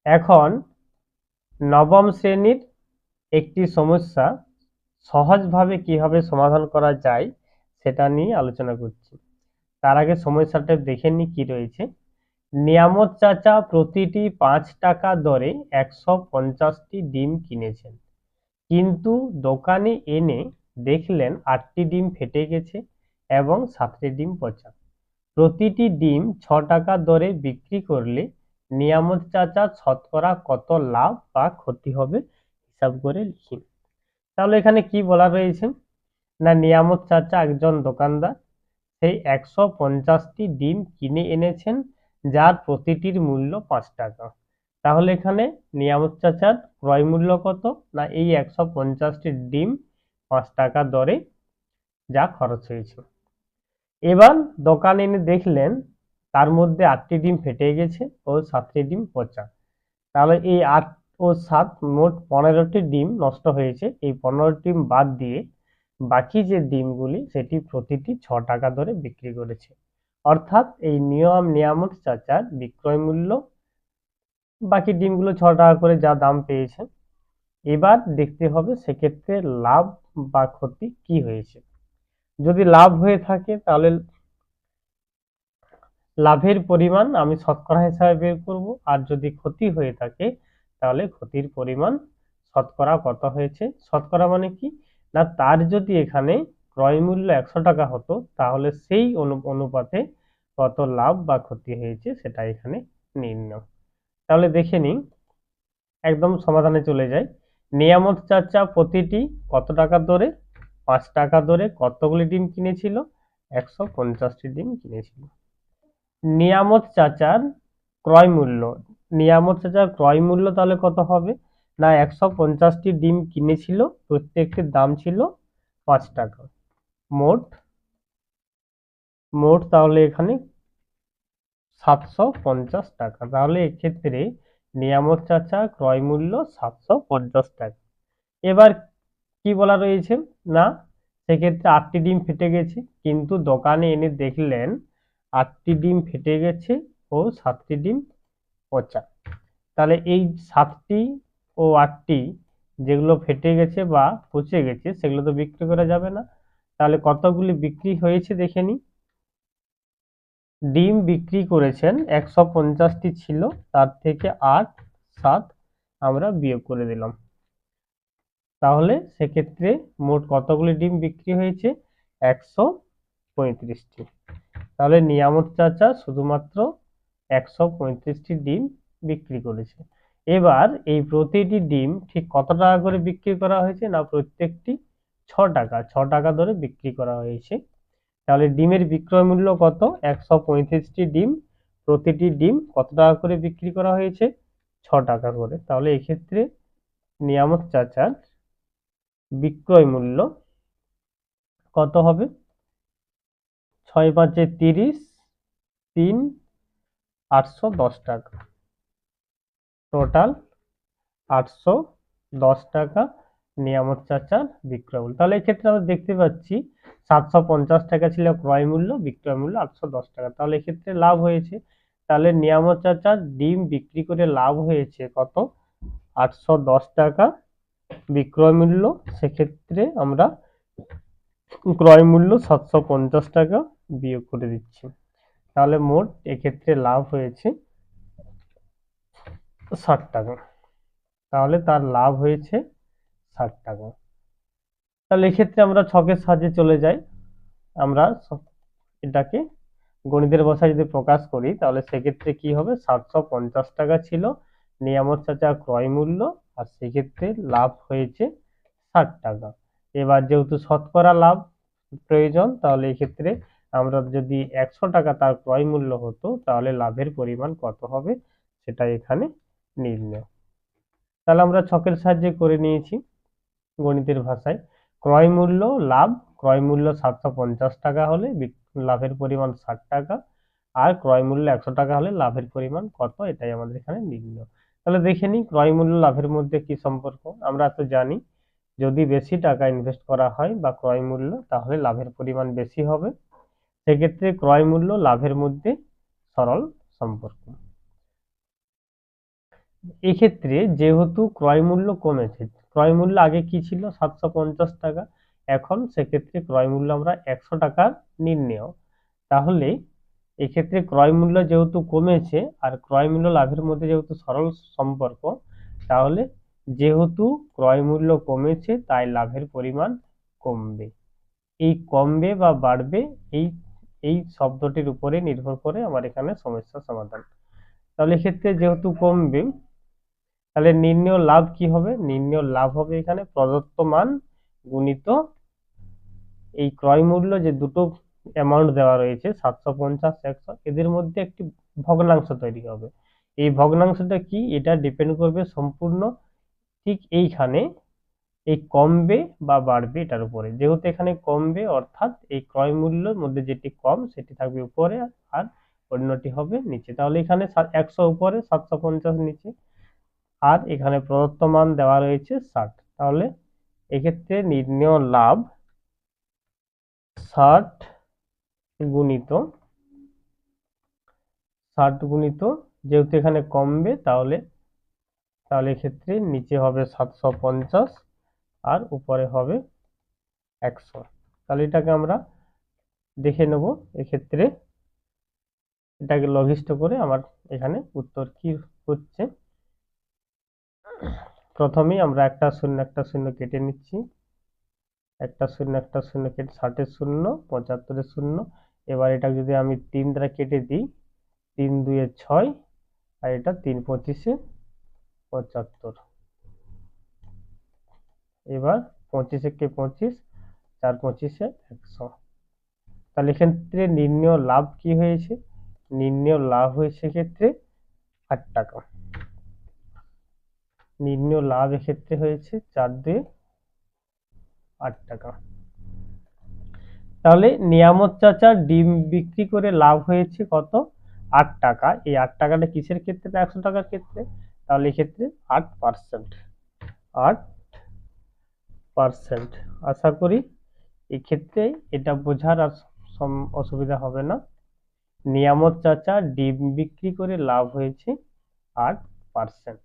এখন নবম শ্রেণীর একটি সমস্যা সহজভাবে কিভাবে সমাধান করা যায় সেটা নিয়ে আলোচনা করছি। তার আগে সমস্যাটা দেখে নিই কি রয়েছে। নিয়ামত চাচা প্রতিটি 5 টাকা দরে 150টি ডিম কিনেছেন, কিন্তু দোকানে এনে দেখলেন 8টি ডিম ফেটে গেছে এবং 7টি ডিম পচা। প্রতিটি ডিম 6 টাকা দরে বিক্রি করলে নিয়ামত চাচা শতকরা কত লাভ বা ক্ষতি হবে হিসাব করে লিখুন। তাহলে এখানে কি বলা রয়েছে না, নিয়ামত চাচা একজন দোকানদার, সেই 150টি ডিম কিনে এনেছেন যার প্রতিটির মূল্য 5 টাকা। তাহলে এখানে নিয়ামত চাচার ক্রয় মূল্য কত না, এই 150টি ডিম 5 টাকা দরে যা খরচ হয়েছে। এবার দোকানে এনে দেখলেন তার মধ্যে 8টি ডিম ফেটে গেছে ও 7টি ডিম পচা। তাহলে এই 8 ও 7 মোট 15টি ডিম নষ্ট হয়েছে। এই 15টি ডিম বাদ দিয়ে বাকি যে ডিমগুলি সেটি প্রতিটি 6 টাকা দরে বিক্রি করেছে। অর্থাৎ এই নিয়ামত চাচার বিক্রয় মূল্য বাকি ডিমগুলো 6 টাকা করে যা দাম পেয়েছে। এবার দেখতে হবে সেক্ষেত্রে লাভ বা ক্ষতি কি হয়েছে। যদি লাভ হয়ে থাকে তাহলে লাভের পরিমাণ আমি শতকরা হিসাবে বের করব, আর যদি ক্ষতি হয়ে থাকে তাহলে ক্ষতির পরিমাণ শতকরা কত হয়েছে। শতকরা মানে কি না, তার যদি এখানে ক্রয় মূল্য 100 টাকা হতো তাহলে সেই অনুপাতে কত লাভ বা ক্ষতি হয়েছে সেটা এখানে নির্ণয়। তাহলে দেখে নিই, একদম সমাধানে চলে যাই। নিয়ামত চাচা প্রতিটি কত টাকা দরে 5 টাকা দরে কতগুলি ডিম কিনেছিল, 150টি ডিম কিনেছিল। নিয়ামত চাচার ক্রয় মূল্য, নিয়ামত চাচার ক্রয় মূল্য তাহলে কত হবে না, 150টি ডিম কিনেছিল, প্রত্যেকটির দাম ছিল 5 টাকা। মোট মোট তাহলে এখানে 750 টাকা। তাহলে এক্ষেত্রে নিয়ামত চাচা ক্রয় মূল্য 750 টাকা। এবার কি বলা রয়েছে না, সেক্ষেত্রে 8টি ডিম ফেটে গেছে, কিন্তু দোকানে এনে দেখলেন 8টি ডিম ফেটে গেছে ও 7টি ডিম পচা। তাহলে এই 7টি ও 8টি যেগুলো ফেটে গেছে বা পচে গেছে সেগুলো তো বিক্রি করা যাবে না। তাহলে কতগুলি বিক্রি হয়েছে দেখে নিই। ডিম বিক্রি করেছেন 150টি ছিল, তার থেকে 8, 7 আমরা বিয়োগ করে দিলাম। তাহলে সেক্ষেত্রে মোট কতগুলি ডিম বিক্রি হয়েছে, 135টি। তাহলে নিয়ামত চাচা শুধুমাত্র 135টি ডিম বিক্রি করেছে। এবার এই প্রতিটি ডিম ঠিক কত টাকা করে বিক্রি করা হয়েছে না, প্রত্যেকটি 6 টাকা, 6 টাকা ধরে বিক্রি করা হয়েছে। তাহলে ডিমের বিক্রয় মূল্য কত, 135টি ডিম, প্রতিটি ডিম কত টাকা করে বিক্রি করা হয়েছে, 6 টাকা করে। তাহলে এক্ষেত্রে নিয়ামত চাচার বিক্রয় মূল্য কত হবে, 6 5 30, 3 810 টাকা, টোটাল 810 টাকা নিয়ামত চাচার বিক্রয় মূল্য। তাহলে এক্ষেত্রে আমরা দেখতে পাচ্ছি 750 টাকা ছিল ক্রয় মূল্য, বিক্রয় মূল্য 810 টাকা। তাহলে এক্ষেত্রে লাভ হয়েছে। তাহলে নিয়ামত চাচার ডিম বিক্রি করে লাভ হয়েছে কত, 810 টাকা বিক্রয় মূল্য। সেক্ষেত্রে আমরা ক্রয় মূল্য 750 টাকা বিয়োগ করে দিচ্ছি। তাহলে মোট এক্ষেত্রে লাভ হয়েছে 60 টাকা। তাহলে তার লাভ হয়েছে 60 টাকা। তাহলে এক্ষেত্রে আমরা ছকের সাহায্যে চলে যাই। আমরা এটাকে গণিতের ভাষায় যদি প্রকাশ করি তাহলে সেক্ষেত্রে কি হবে, 750 টাকা ছিল নিয়ামত চাচার ক্রয় মূল্য, আর সেক্ষেত্রে লাভ হয়েছে 60 টাকা। এবার যেহেতু শতকরা লাভ প্রয়োজন, তাহলে এক্ষেত্রে আমরা যদি 100 টাকা তার ক্রয় মূল্য হতো তাহলে লাভের পরিমাণ কত হবে সেটা এখানে নির্ণয়। তাহলে আমরা ছকের সাহায্যে করে নিয়েছি গণিতের ভাষায়। ক্রয় মূল্য লাভ, ক্রয় মূল্য 750 টাকা হলে লাভের পরিমাণ 60 টাকা, আর ক্রয় মূল্য 100 টাকা হলে লাভের পরিমাণ কত, এটাই আমাদের এখানে নির্ণয়। তাহলে দেখে নিই ক্রয় মূল্য লাভের মধ্যে কি সম্পর্ক। আমরা তো জানি যদি বেশি টাকা ইনভেস্ট করা হয় বা ক্রয় মূল্য, তাহলে লাভের পরিমাণ বেশি হবে। সেক্ষেত্রে ক্রয় মূল্য লাভের মধ্যে সরল সম্পর্ক। এক্ষেত্রে যেহেতু ক্রয় মূল্য কমেছে, ক্রয় মূল্য আগে কি ছিল 750 টাকা, এখন সেক্ষেত্রে ক্রয় মূল্য আমরা 100 টাকা নির্ণেয়। তাহলে এক্ষেত্রে ক্রয় মূল্য যেহেতু কমেছে আর ক্রয় মূল্য লাভের মধ্যে যেহেতু সরল সম্পর্ক, তাহলে যেহেতু ক্রয় মূল্য কমেছে তাই লাভের পরিমাণ কমবে। এই কমবে বা বাড়বে এই এই শব্দটির উপরে নির্ভর করে আমার এখানে সমস্যা সমাধান। তাহলে এক্ষেত্রে যেহেতু কমবে, তাহলে নির্ণেয় লাভ কি হবে? নির্ণেয় লাভ হবে এখানে প্রদত্ত মান গুণিত এই ক্রয় মূল্য, যে দুটো অ্যামাউন্ট দেওয়া রয়েছে 750 100, এদের মধ্যে একটি ভগ্নাংশ তৈরি হবে। এই ভগ্নাংশটা কি? এটা ডিপেন্ড করবে সম্পূর্ণ ঠিক এইখানে এই কমবে বা বাড়বে এটার উপরে। যেহেতু এখানে কমবে অর্থাৎ এই ক্রয় মূল্যের মধ্যে যেটি কম সেটি থাকবে উপরে আর অন্যটি হবে নিচে। তাহলে এখানে 100 উপরে 750 নিচে, আর এখানে প্রদত্ত মান দেওয়া রয়েছে 60। তাহলে এক্ষেত্রে নির্ণেয় লাভ 60 গুণিত যেহেতু এখানে কমবে তাহলে এক্ষেত্রে নিচে হবে 750 আর উপরে হবে 100। তাহলে এটাকে আমরা দেখে নেব। এক্ষেত্রে এটাকে লঘিষ্ঠ করে আমার এখানে উত্তর কি হচ্ছে। প্রথমেই আমরা একটা শূন্য কেটে নিচ্ছি, একটা শূন্য কেটে 60 শূন্য 75 শূন্য। এবার এটা যদি আমি 3 দ্বারা কেটে দিই, 3 2 6 আর এটা 3 25 75। এবার 25 কে 25, 4 25 100। তাহলে এক্ষেত্রে নির্ণেয় লাভ কি হয়েছে? নির্ণেয় লাভ হয়েছে ক্ষেত্রে 8 টাকা। নির্ণেয় লাভ এক্ষেত্রে হয়েছে 4 2 8 টাকা। তাহলে নিয়ামত চাচার ডিম বিক্রি করে লাভ হয়েছে কত? 8 টাকা। এই 8 টাকাটা কিসের ক্ষেত্রে? 100 টাকার ক্ষেত্রে। তাহলে এক্ষেত্রে 8%। 8%। আশা করি এক্ষেত্রে এটা বোঝার আর অসুবিধা হবে না। নিয়ামত চাচা ডিম বিক্রি করে লাভ হয়েছে 8%।